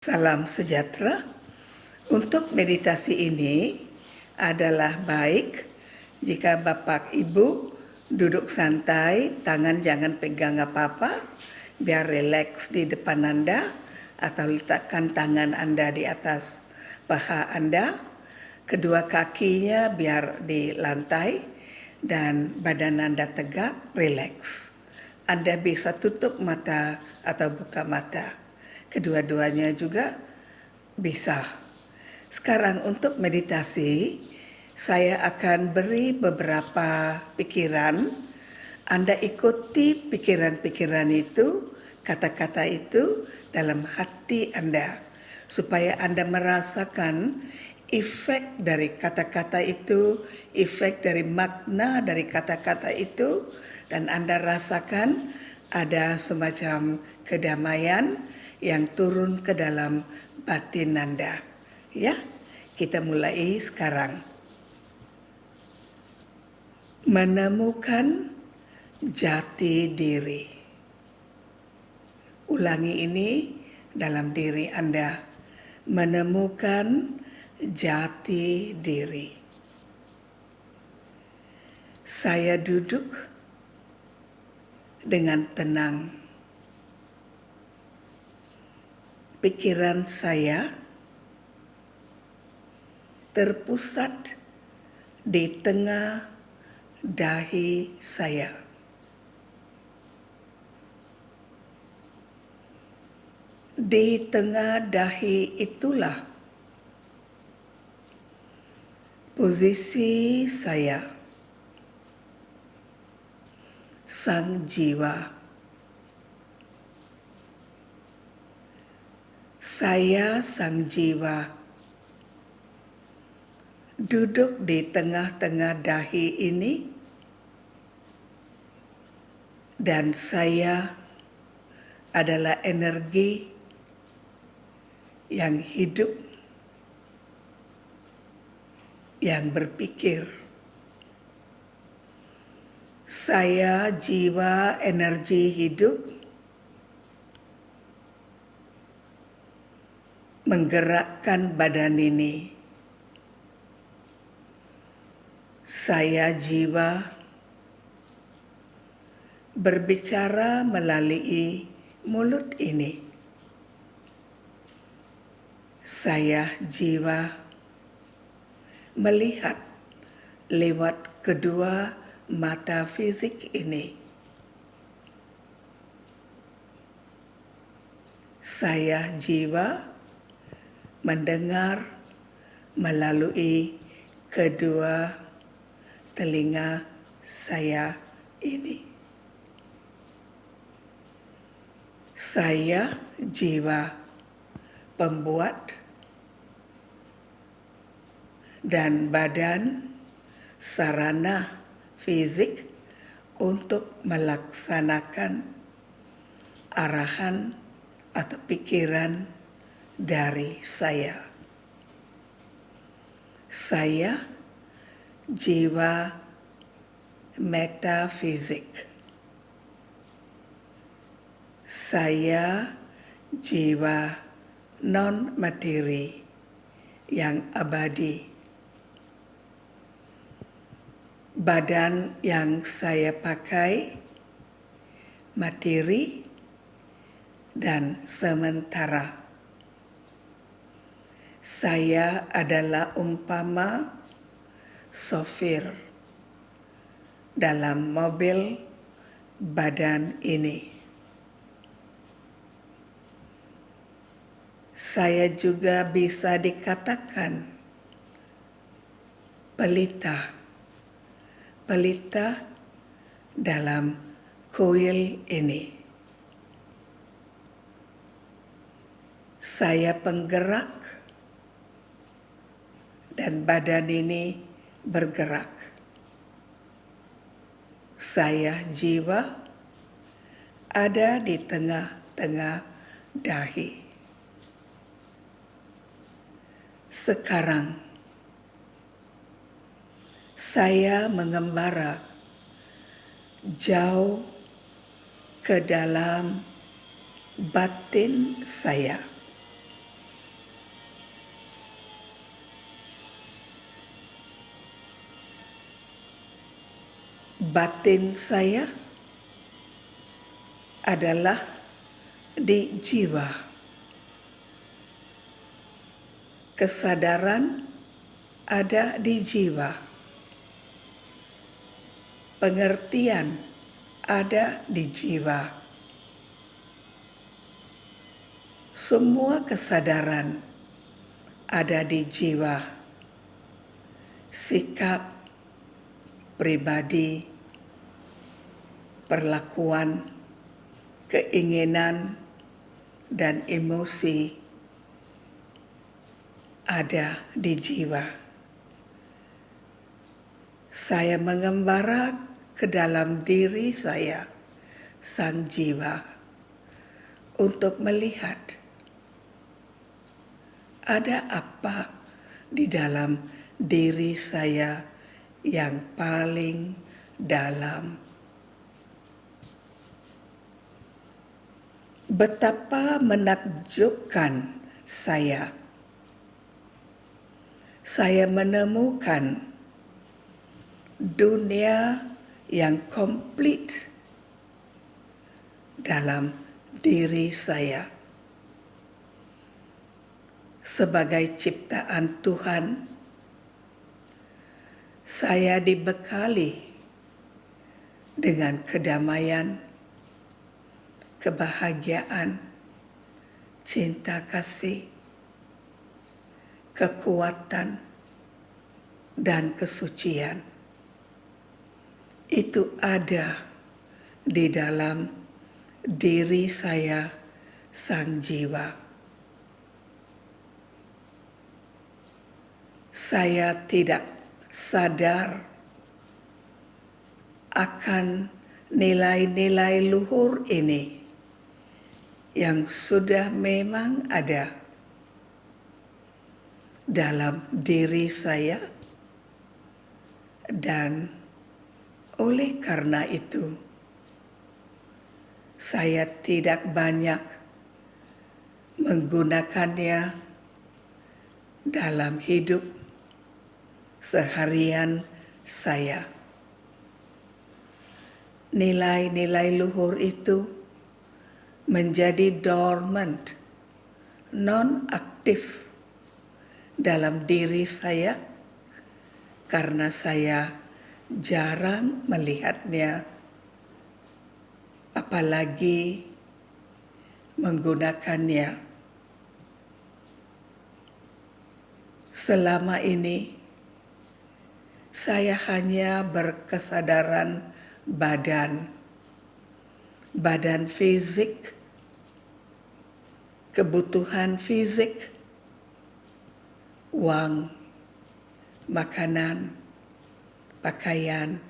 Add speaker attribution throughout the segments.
Speaker 1: Salam sejahtera. Untuk meditasi ini adalah baik jika Bapak Ibu duduk santai, tangan jangan pegang apa-apa, biar rileks di depan Anda, atau letakkan tangan Anda di atas paha Anda, kedua kakinya biar di lantai, dan badan Anda tegak, rileks. Anda bisa tutup mata atau buka mata. Kedua-duanya juga bisa. Sekarang untuk meditasi, saya akan beri beberapa pikiran. Anda ikuti pikiran-pikiran itu, kata-kata itu dalam hati Anda, supaya Anda merasakan efek dari kata-kata itu, efek dari makna dari kata-kata itu, dan Anda rasakan ada semacam kedamaian yang turun ke dalam batin Anda. Ya, kita mulai sekarang. Menemukan jati diri. Ulangi ini dalam diri Anda. Menemukan jati diri. Saya duduk dengan tenang. Pikiran saya terpusat di tengah dahi saya. Di tengah dahi itulah posisi saya, sang jiwa. Saya sang jiwa, duduk di tengah-tengah dahi ini, dan saya adalah energi yang hidup, yang berpikir. Saya jiwa energi hidup, menggerakkan badan ini. Saya jiwa berbicara melalui mulut ini. Saya jiwa melihat lewat kedua mata fisik ini. Saya jiwa mendengar melalui kedua telinga saya ini. Saya jiwa pembuat dan badan sarana fisik untuk melaksanakan arahan atau pikiran dari saya. Saya jiwa metafisik. Saya jiwa non-materi yang abadi. Badan yang saya pakai materi dan sementara. Saya adalah umpama sopir dalam mobil badan ini. Saya juga bisa dikatakan pelita. Pelita dalam kuil ini. Saya penggerak dan badan ini bergerak. Saya jiwa ada di tengah-tengah dahi. Sekarang saya mengembara jauh ke dalam batin saya. batin saya adalah di jiwa. Kesadaran ada di jiwa. Pengertian ada di jiwa. Semua kesadaran ada di jiwa. Sikap, pribadi, perlakuan, keinginan, dan emosi ada di jiwa. Saya mengembara ke dalam diri saya, sang jiwa, untuk melihat ada apa di dalam diri saya yang paling dalam. Betapa menakjubkan saya menemukan dunia yang komplit dalam diri saya. Sebagai ciptaan Tuhan, saya dibekali dengan kedamaian, kebahagiaan, cinta kasih, kekuatan, dan kesucian. Itu ada di dalam diri saya, sang jiwa. Saya tidak sadar akan nilai-nilai luhur ini yang sudah memang ada dalam diri saya, dan oleh karena itu saya tidak banyak menggunakannya dalam hidup seharian saya. Nilai-nilai luhur itu menjadi dormant, non-aktif dalam diri saya karena saya jarang melihatnya, apalagi menggunakannya. Selama ini saya hanya berkesadaran badan fisik, kebutuhan fisik, uang, makanan, pakaian,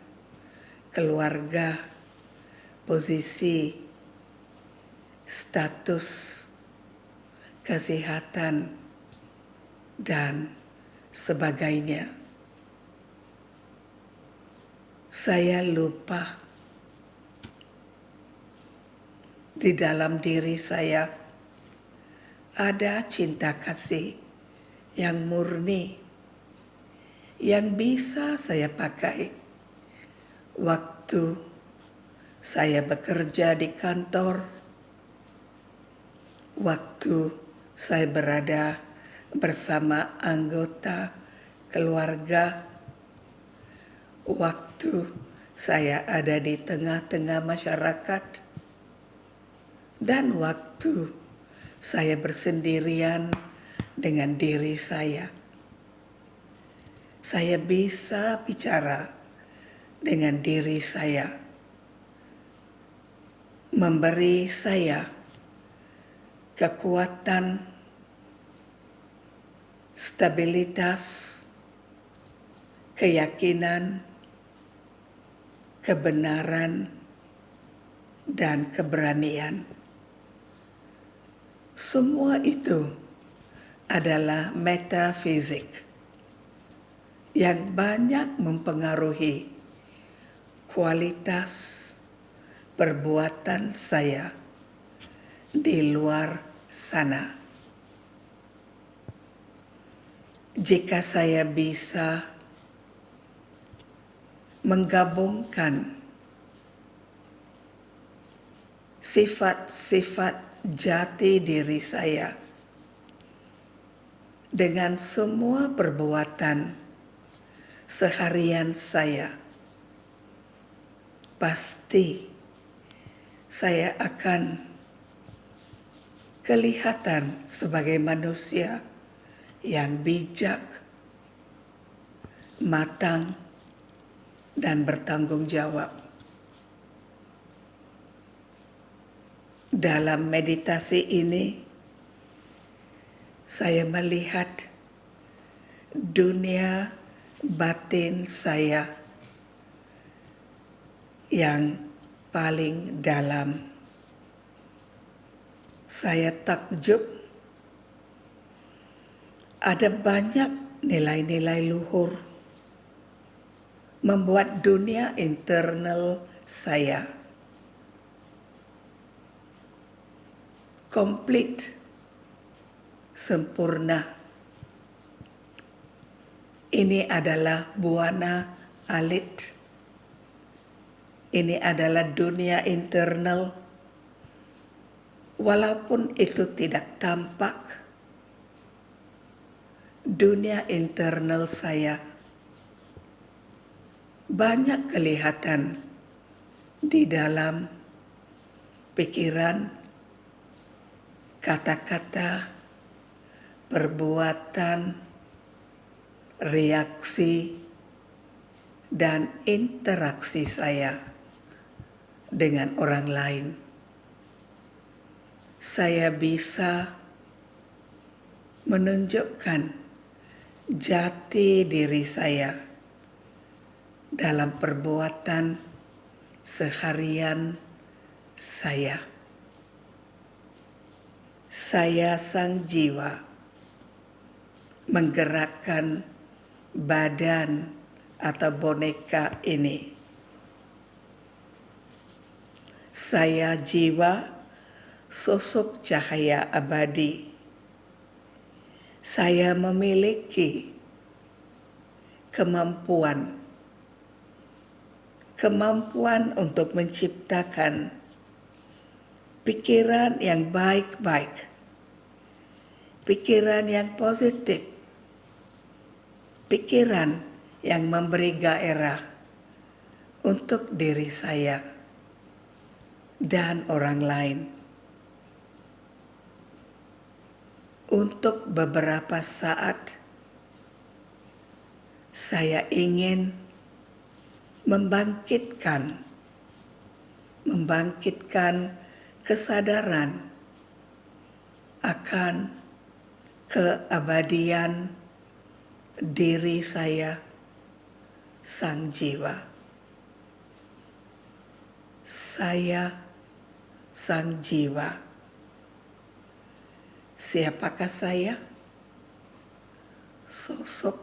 Speaker 1: keluarga, posisi, status, kesehatan, dan sebagainya. Saya lupa di dalam diri saya ada cinta kasih yang murni, yang bisa saya pakai waktu saya bekerja di kantor, waktu saya berada bersama anggota keluarga, waktu saya ada di tengah-tengah masyarakat, dan waktu saya bersendirian dengan diri saya. Saya bisa bicara dengan diri saya, memberi saya kekuatan, stabilitas, keyakinan, kebenaran, dan keberanian. Semua itu adalah metafisik yang banyak mempengaruhi kualitas perbuatan saya di luar sana. Jika saya bisa menggabungkan sifat-sifat jati diri saya dengan semua perbuatan seharian saya. Pasti saya akan kelihatan sebagai manusia yang bijak, matang, dan bertanggung jawab. Dalam meditasi ini, saya melihat dunia batin saya yang paling dalam. Saya takjub ada banyak nilai-nilai luhur membuat dunia internal saya komplit, sempurna. Ini adalah buana alit. Ini adalah dunia internal. Walaupun itu tidak tampak, dunia internal saya banyak kelihatan di dalam pikiran, kata-kata, perbuatan, reaksi, dan interaksi saya dengan orang lain. Saya bisa menunjukkan jati diri saya dalam perbuatan seharian saya. Saya sang jiwa menggerakkan badan atau boneka ini. Saya jiwa sosok cahaya abadi. Saya memiliki kemampuan untuk menciptakan pikiran yang baik-baik, pikiran yang positif, pikiran yang memberi gairah untuk diri saya dan orang lain. Untuk beberapa saat, saya ingin membangkitkan kesadaran akan keabadian diri saya, sang jiwa. Saya sang jiwa. Siapakah saya? Sosok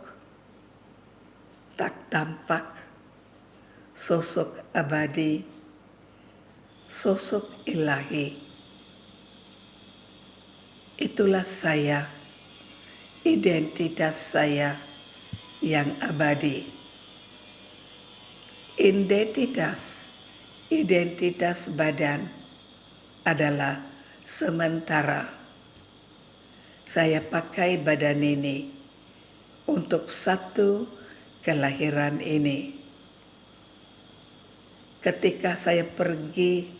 Speaker 1: tak tampak, sosok abadi, sosok ilahi. Itulah saya, identitas saya yang abadi. Identitas badan adalah sementara. Saya pakai badan ini untuk satu kelahiran ini. Ketika saya pergi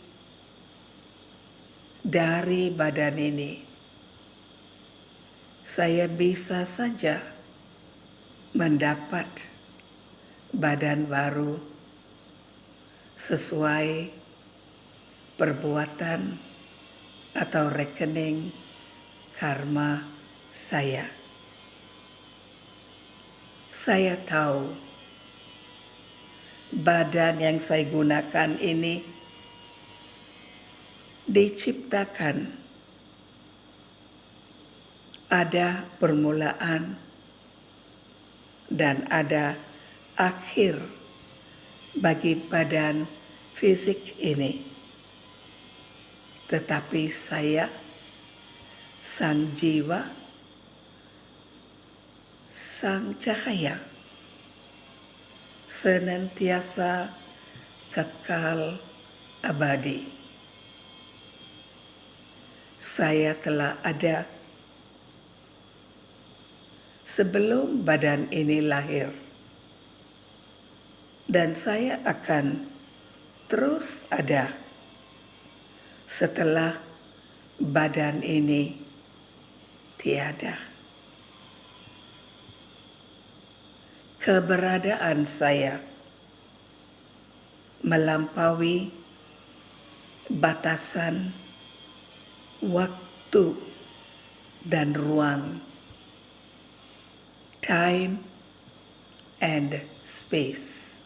Speaker 1: dari badan ini, saya bisa saja mendapat badan baru sesuai perbuatan atau rekening karma saya. Saya tahu badan yang saya gunakan ini diciptakan ada permulaan dan ada akhir bagi badan fisik ini. Tetapi saya, sang jiwa, sang cahaya, senantiasa kekal abadi. Saya telah ada sebelum badan ini lahir, dan saya akan terus ada setelah badan ini tiada. Keberadaan saya melampaui batasan waktu dan ruang, time and space.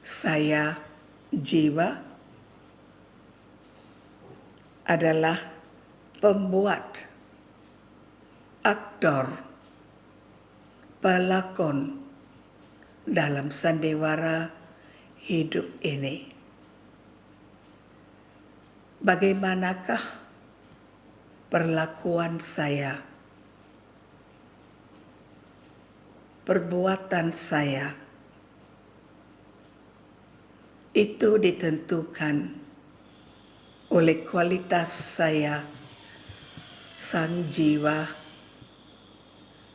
Speaker 1: Saya jiwa adalah pembuat, aktor, pelakon dalam sandiwara hidup ini. Bagaimanakah perlakuan saya, perbuatan saya, itu ditentukan oleh kualitas saya, sang jiwa,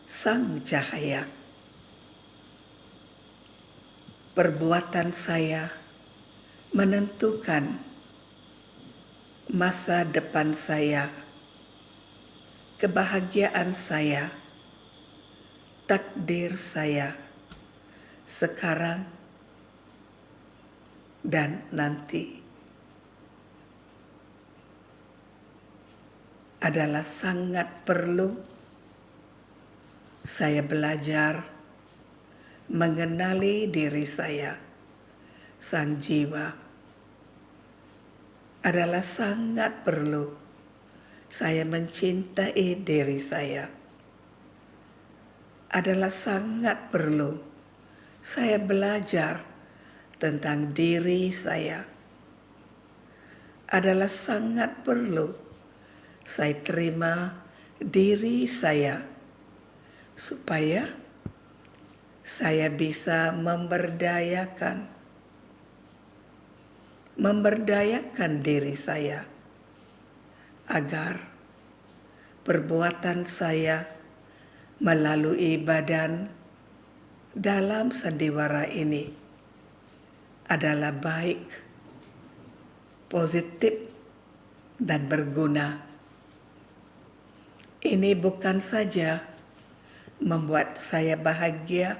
Speaker 1: sang cahaya. Perbuatan saya menentukan masa depan saya, kebahagiaan saya, takdir saya, sekarang dan nanti. Adalah sangat perlu saya belajar mengenali diri saya, sang jiwa. Adalah sangat perlu saya mencintai diri saya. Adalah sangat perlu saya belajar tentang diri saya. Adalah sangat perlu saya terima diri saya supaya saya bisa memberdayakan diri saya agar perbuatan saya melalui badan dalam sandiwara ini adalah baik, positif, dan berguna. Ini bukan saja membuat saya bahagia,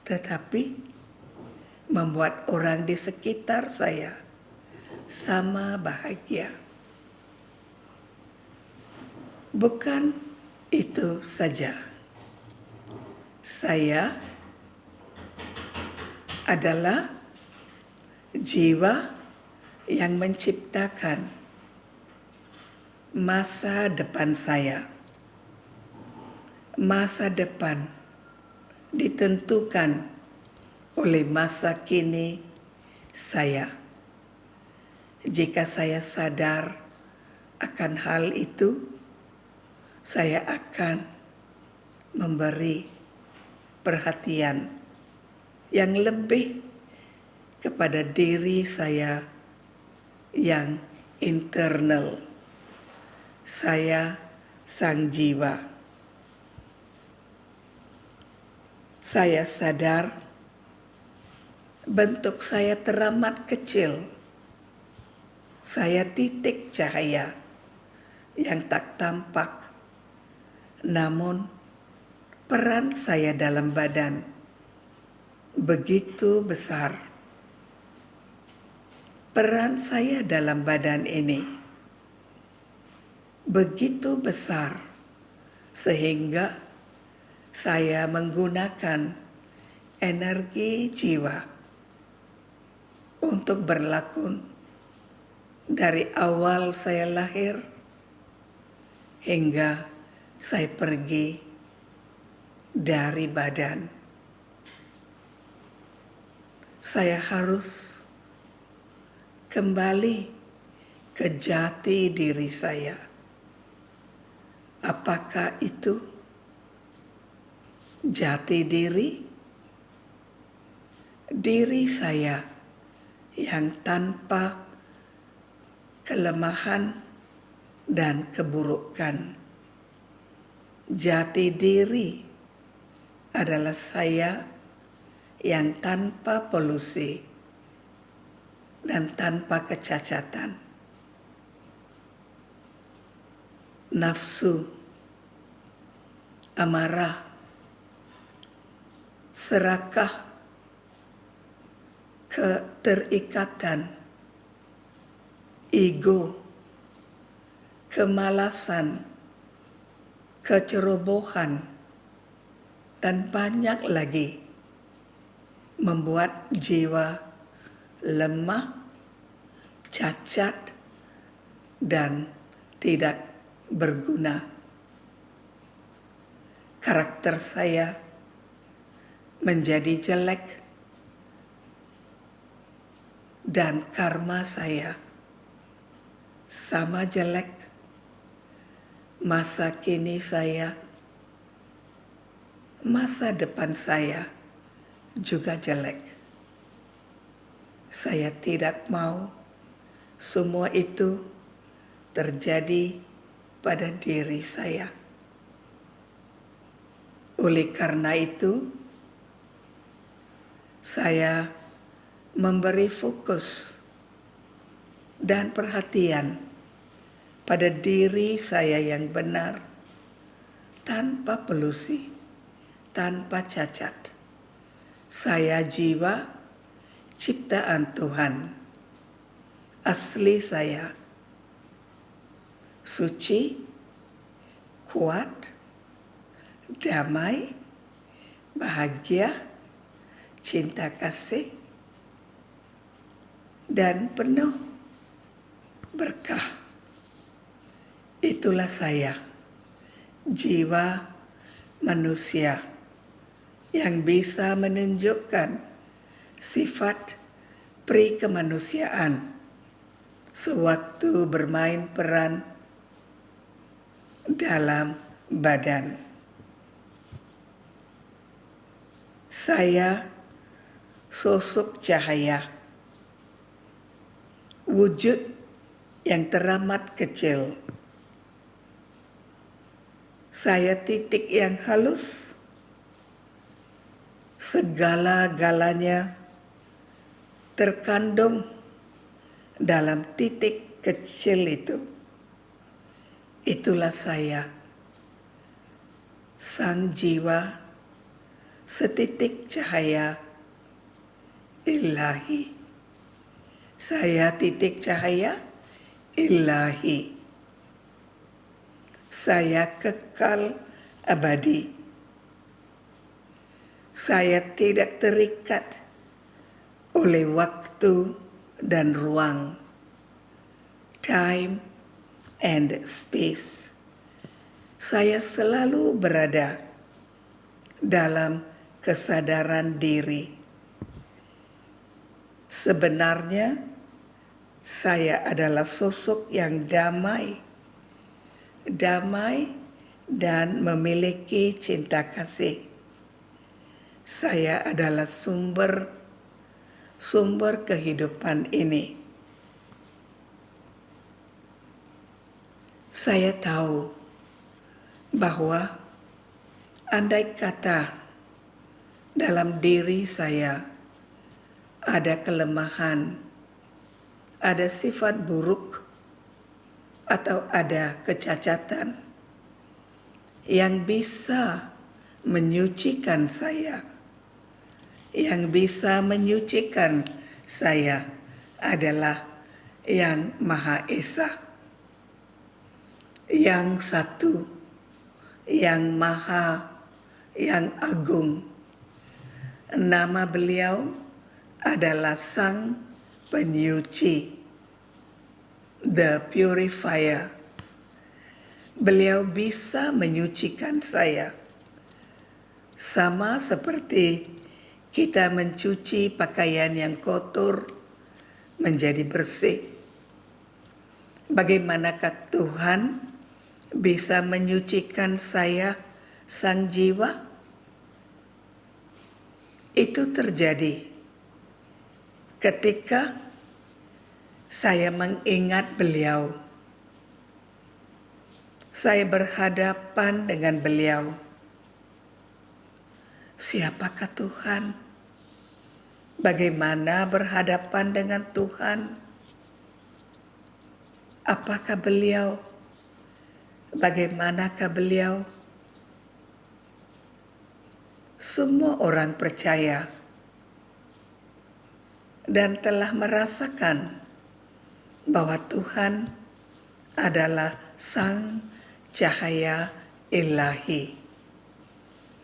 Speaker 1: tetapi membuat orang di sekitar saya sama bahagia. Bukan itu saja, saya adalah jiwa yang menciptakan masa depan saya. Masa depan ditentukan oleh masa kini saya. Jika saya sadar akan hal itu, saya akan memberi perhatian yang lebih kepada diri saya yang internal. Saya sang jiwa. Saya sadar bentuk saya teramat kecil. Saya titik cahaya yang tak tampak. Namun peran saya dalam badan begitu besar. Peran saya dalam badan ini begitu besar sehingga saya menggunakan energi jiwa untuk berlakon dari awal saya lahir hingga saya pergi dari badan. Saya harus kembali ke jati diri saya. Apakah itu jati diri? Diri saya yang tanpa kelemahan dan keburukan. Jati diri adalah saya yang tanpa polusi dan tanpa kecacatan. Nafsu, amarah, serakah, keterikatan, ego, kemalasan, kecerobohan, dan banyak lagi membuat jiwa lemah, cacat, dan tidak berguna. Karakter saya menjadi jelek dan karma saya sama jelek. Masa kini saya, masa depan saya juga jelek. Saya tidak mau semua itu terjadi pada diri saya. Oleh karena itu, saya memberi fokus dan perhatian pada diri saya yang benar, tanpa polusi, tanpa cacat. Saya jiwa ciptaan Tuhan, asli saya, suci, kuat, damai, bahagia, cinta kasih, dan penuh berkah. Itulah saya, jiwa manusia yang bisa menunjukkan sifat pri kemanusiaan sewaktu bermain peran dalam badan. Saya sosok cahaya, wujud yang teramat kecil. Saya titik yang halus, segala-galanya terkandung dalam titik kecil itu. Itulah saya, sang jiwa setitik cahaya ilahi. Saya titik cahaya ilahi. Saya kekal abadi. Saya tidak terikat oleh waktu dan ruang, time and space. Saya selalu berada dalam kesadaran diri. Sebenarnya, saya adalah sosok yang damai dan memiliki cinta kasih. Saya adalah sumber kehidupan ini. Saya tahu bahwa andai kata dalam diri saya ada kelemahan, ada sifat buruk, atau ada kecacatan yang bisa menyucikan saya, yang bisa menyucikan saya adalah Yang Maha Esa, yang satu, yang maha, yang agung. Nama beliau adalah Sang Penyuci, The Purifier. Beliau bisa menyucikan saya, sama seperti kita mencuci pakaian yang kotor menjadi bersih. Bagaimanakah Tuhan bisa menyucikan saya, sang jiwa. Itu terjadi ketika saya mengingat beliau. Saya berhadapan dengan beliau. Siapakah Tuhan? Bagaimana berhadapan dengan Tuhan? Apakah beliau? Bagaimanakah beliau? Semua orang percaya dan telah merasakan bahwa Tuhan adalah Sang Cahaya Ilahi,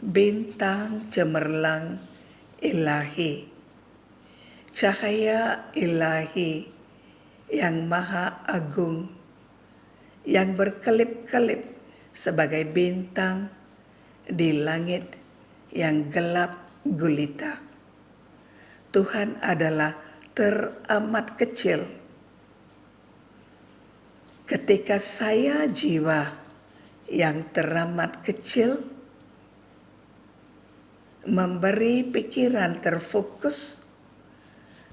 Speaker 1: bintang cemerlang ilahi, cahaya ilahi yang maha agung, yang berkelip-kelip sebagai bintang di langit yang gelap gulita. Tuhan adalah teramat kecil. Ketika saya jiwa yang teramat kecil memberi pikiran terfokus,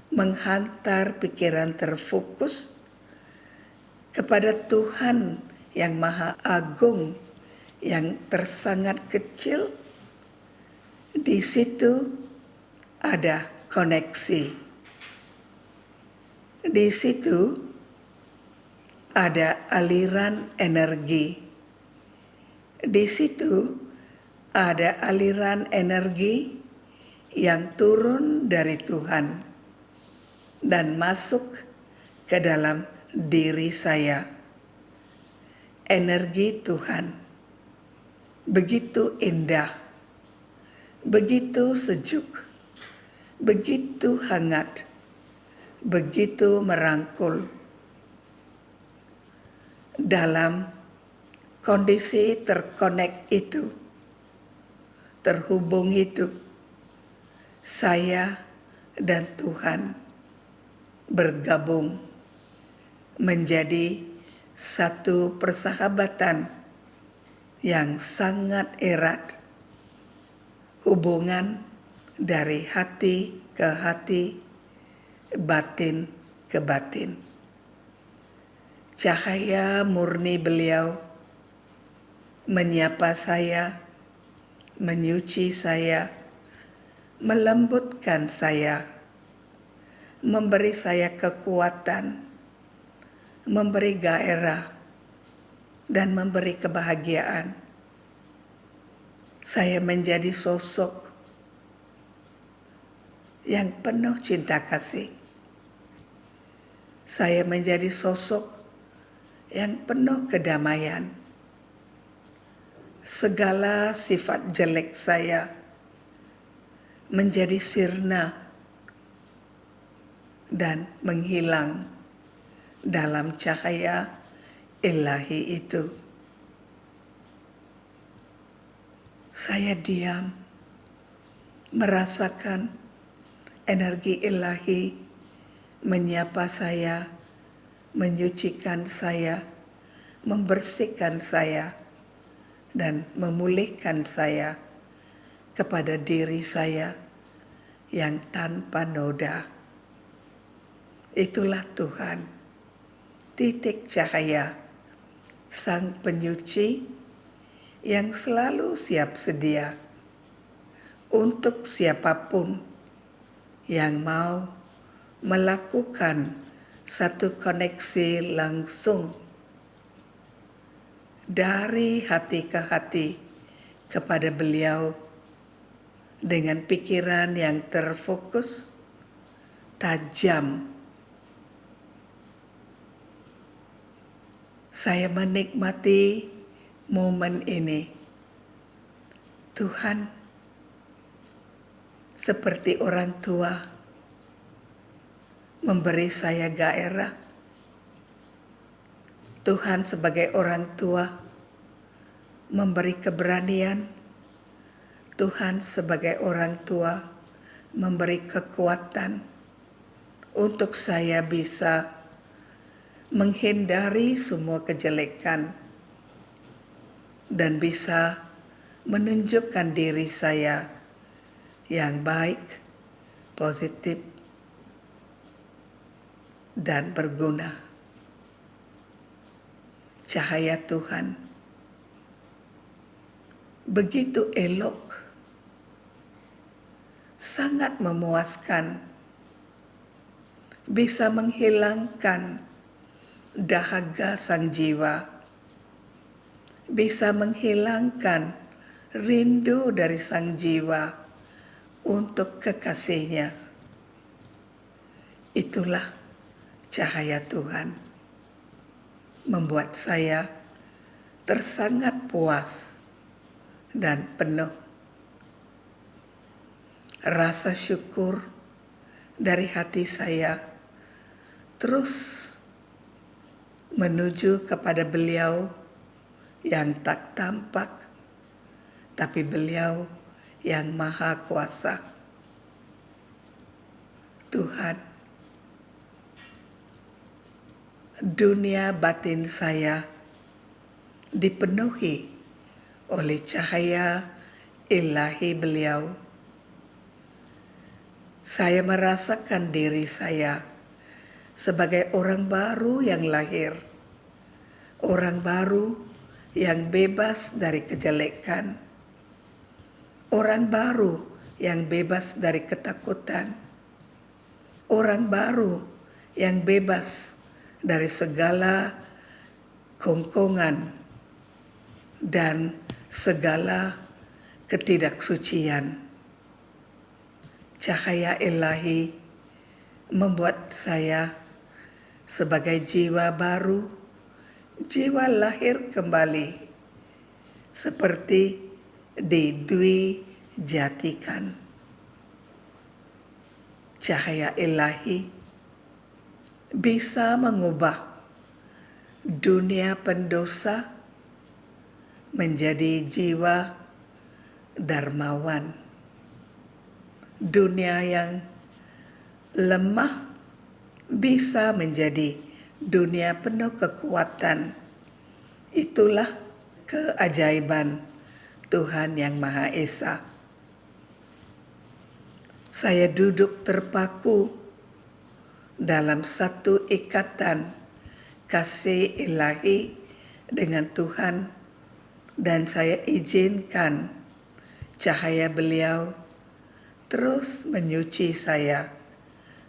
Speaker 1: menghantar pikiran terfokus kepada Tuhan yang maha agung, yang tersangat kecil, di situ ada koneksi. Di situ ada aliran energi. Di situ ada aliran energi yang turun dari Tuhan dan masuk ke dalam diri saya. Energi Tuhan begitu indah, begitu sejuk, begitu hangat, begitu merangkul. Dalam kondisi terkonek itu, terhubung itu, saya dan Tuhan bergabung menjadi satu persahabatan yang sangat erat, hubungan dari hati ke hati, batin ke batin. Cahaya murni beliau menyapa saya, menyuci saya, melembutkan saya, memberi saya kekuatan, memberi gairah, dan memberi kebahagiaan. Saya menjadi sosok yang penuh cinta kasih. Saya menjadi sosok yang penuh kedamaian. Segala sifat jelek saya menjadi sirna dan menghilang dalam cahaya ilahi itu. Saya diam, merasakan energi ilahi menyapa saya, menyucikan saya, membersihkan saya, dan memulihkan saya kepada diri saya yang tanpa noda. Itulah Tuhan, titik cahaya, Sang Penyuci yang selalu siap sedia untuk siapapun yang mau melakukan satu koneksi langsung dari hati ke hati kepada beliau dengan pikiran yang terfokus, tajam. Saya menikmati momen ini. Tuhan seperti orang tua memberi saya gairah. Tuhan sebagai orang tua memberi keberanian. Tuhan sebagai orang tua memberi kekuatan untuk saya bisa menghindari semua kejelekan dan bisa menunjukkan diri saya yang baik, positif, dan berguna. Cahaya Tuhan begitu elok, sangat memuaskan, bisa menghilangkan dahaga sang jiwa, bisa menghilangkan rindu dari sang jiwa untuk kekasihnya. Itulah cahaya Tuhan, membuat saya tersangat puas dan penuh rasa syukur dari hati saya terus menuju kepada Beliau yang tak tampak, tapi Beliau yang Maha Kuasa. Tuhan, dunia batin saya dipenuhi oleh cahaya ilahi Beliau. Saya merasakan diri saya sebagai orang baru yang lahir, orang baru yang bebas dari kejelekan, orang baru yang bebas dari ketakutan, orang baru yang bebas dari segala kongkongan dan segala ketidaksucian. Cahaya ilahi membuat saya sebagai jiwa baru, jiwa lahir kembali, seperti didwi jatikan. Cahaya ilahi bisa mengubah dunia pendosa menjadi jiwa darmawan. Dunia yang lemah bisa menjadi dunia penuh kekuatan. Itulah keajaiban Tuhan yang Maha Esa. Saya duduk terpaku dalam satu ikatan kasih ilahi dengan Tuhan, dan saya izinkan cahaya Beliau terus menyuci saya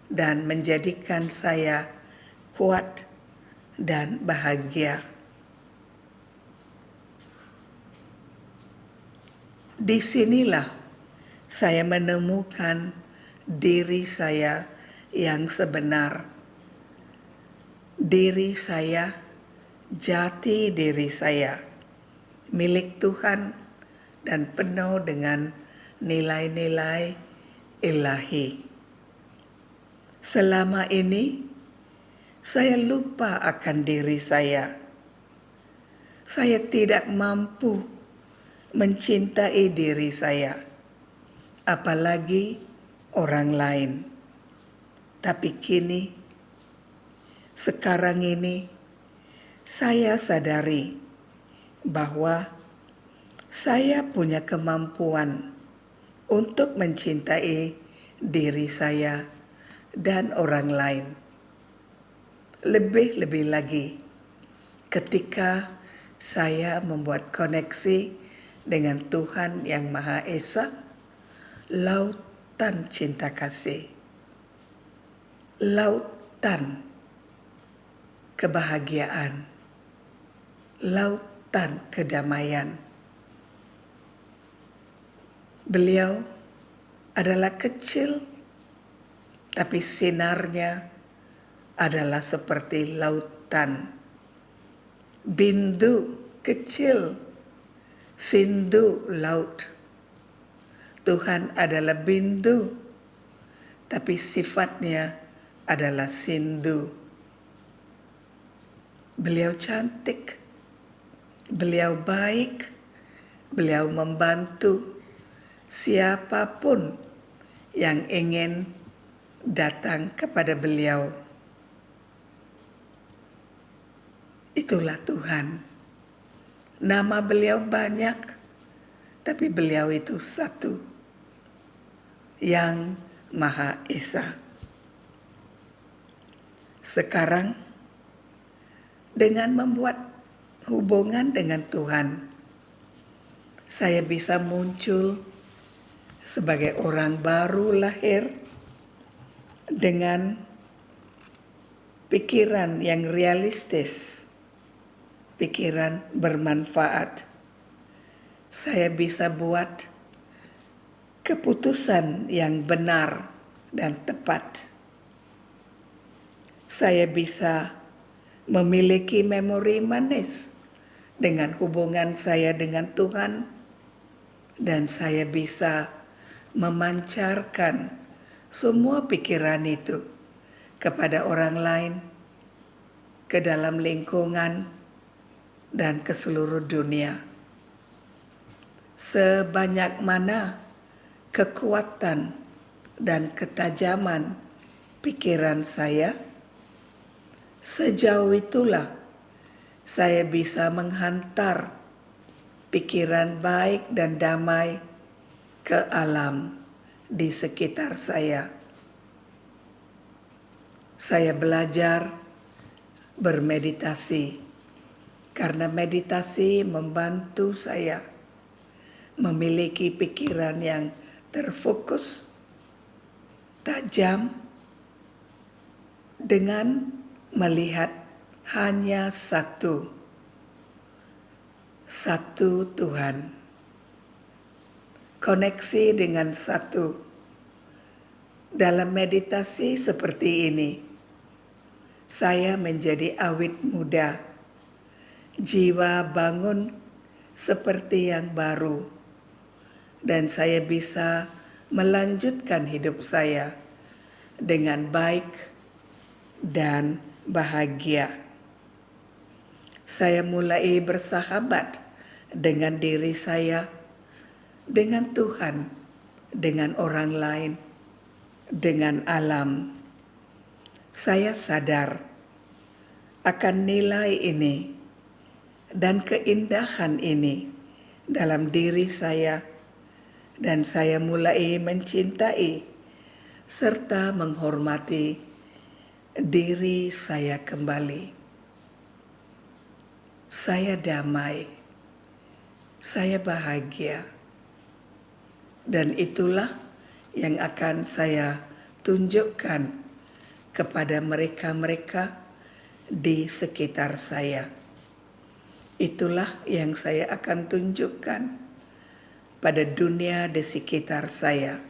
Speaker 1: dan menjadikan saya kuat dan bahagia. Disinilah saya menemukan diri saya yang sebenar. Diri saya, jati diri saya, milik Tuhan dan penuh dengan nilai-nilai ilahi. Selama ini saya lupa akan diri saya. Saya tidak mampu mencintai diri saya, apalagi orang lain. Tapi kini, sekarang ini, saya sadari bahwa saya punya kemampuan untuk mencintai diri saya dan orang lain. Lebih-lebih lagi ketika saya membuat koneksi dengan Tuhan yang Maha Esa, lautan cinta kasih, lautan kebahagiaan, lautan kedamaian. Beliau adalah kecil, tapi sinarnya adalah seperti lautan. Bindu kecil, sindu laut. Tuhan adalah bindu, tapi sifatnya adalah sindu. Beliau cantik, beliau baik, beliau membantu siapapun yang ingin datang kepada beliau. Itulah Tuhan, Nama beliau banyak, tapi beliau itu satu, yang Maha Esa. Sekarang, dengan membuat hubungan dengan Tuhan, saya bisa muncul sebagai orang baru lahir dengan pikiran yang realistis, pikiran bermanfaat. Saya bisa buat keputusan yang benar dan tepat. Saya bisa memiliki memori manis dengan hubungan saya dengan Tuhan, dan saya bisa memancarkan semua pikiran itu kepada orang lain, ke dalam lingkungan, dan ke seluruh dunia. Sebanyak mana kekuatan dan ketajaman pikiran saya, sejauh itulah saya bisa menghantar pikiran baik dan damai ke alam di sekitar saya. Saya belajar bermeditasi karena meditasi membantu saya memiliki pikiran yang terfokus, tajam, dengan melihat hanya satu Tuhan. Koneksi dengan satu. Dalam meditasi seperti ini, saya menjadi awet muda, jiwa bangun seperti yang baru, dan saya bisa melanjutkan hidup saya dengan baik dan bahagia. Saya mulai bersahabat dengan diri saya, dengan Tuhan, dengan orang lain, dengan alam. Saya sadar akan nilai ini dan keindahan ini dalam diri saya, dan saya mulai mencintai serta menghormati diri saya kembali. Saya damai, saya bahagia, dan itulah yang akan saya tunjukkan kepada mereka-mereka di sekitar saya. Itulah yang saya akan tunjukkan pada dunia di sekitar saya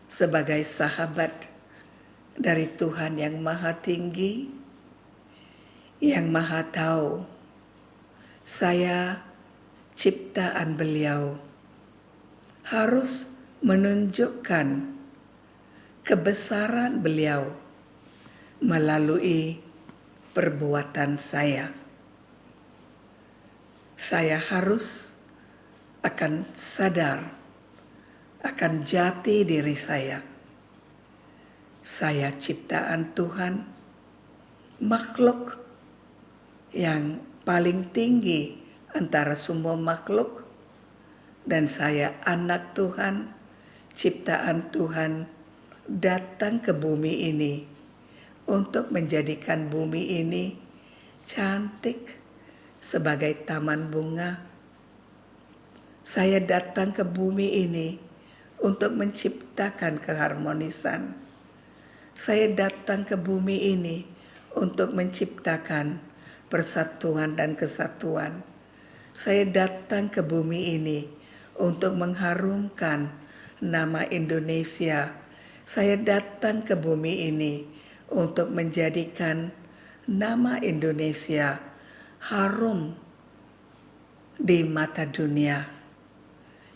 Speaker 1: sebagai sahabat dari Tuhan yang Maha Tinggi, yang Maha Tahu. Saya ciptaan beliau, harus menunjukkan kebesaran beliau melalui perbuatan saya. Saya harus akan sadar akan jati diri saya. Saya ciptaan Tuhan, makhluk yang paling tinggi antara semua makhluk, dan saya anak Tuhan, ciptaan Tuhan, datang ke bumi ini untuk menjadikan bumi ini cantik sebagai taman bunga. Saya datang ke bumi ini untuk menciptakan keharmonisan. Saya datang ke bumi ini untuk menciptakan persatuan dan kesatuan. Saya datang ke bumi ini untuk mengharumkan nama Indonesia. Saya datang ke bumi ini untuk menjadikan nama Indonesia harum di mata dunia.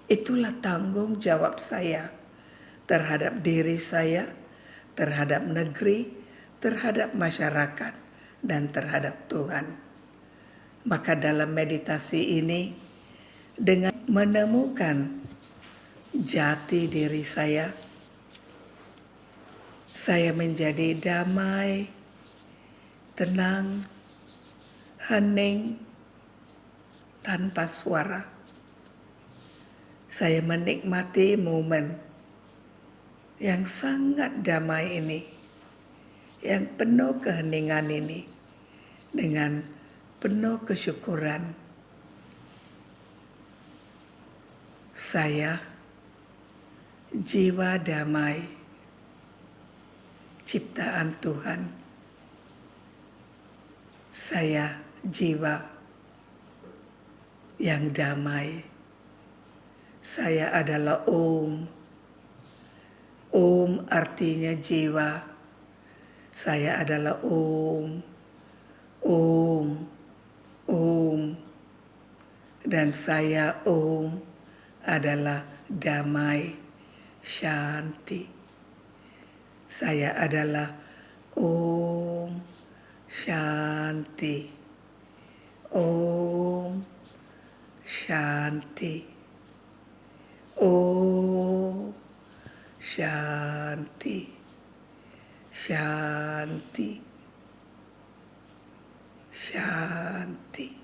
Speaker 1: Itulah tanggung jawab saya terhadap diri saya, terhadap negeri, terhadap masyarakat, dan terhadap Tuhan. Maka dalam meditasi ini, dengan menemukan jati diri saya menjadi damai, tenang, hening, tanpa suara. Saya menikmati momen yang sangat damai ini, yang penuh keheningan ini, dengan penuh kesyukuran. Saya jiwa damai, ciptaan Tuhan. Saya jiwa yang damai. Saya adalah Om. Om artinya jiwa. Saya adalah Om. Om. Om. Dan saya Om adalah damai, Shanti. Saya adalah Om Shanti. Om Shanti. Om Shanti. Shanti. Shanti.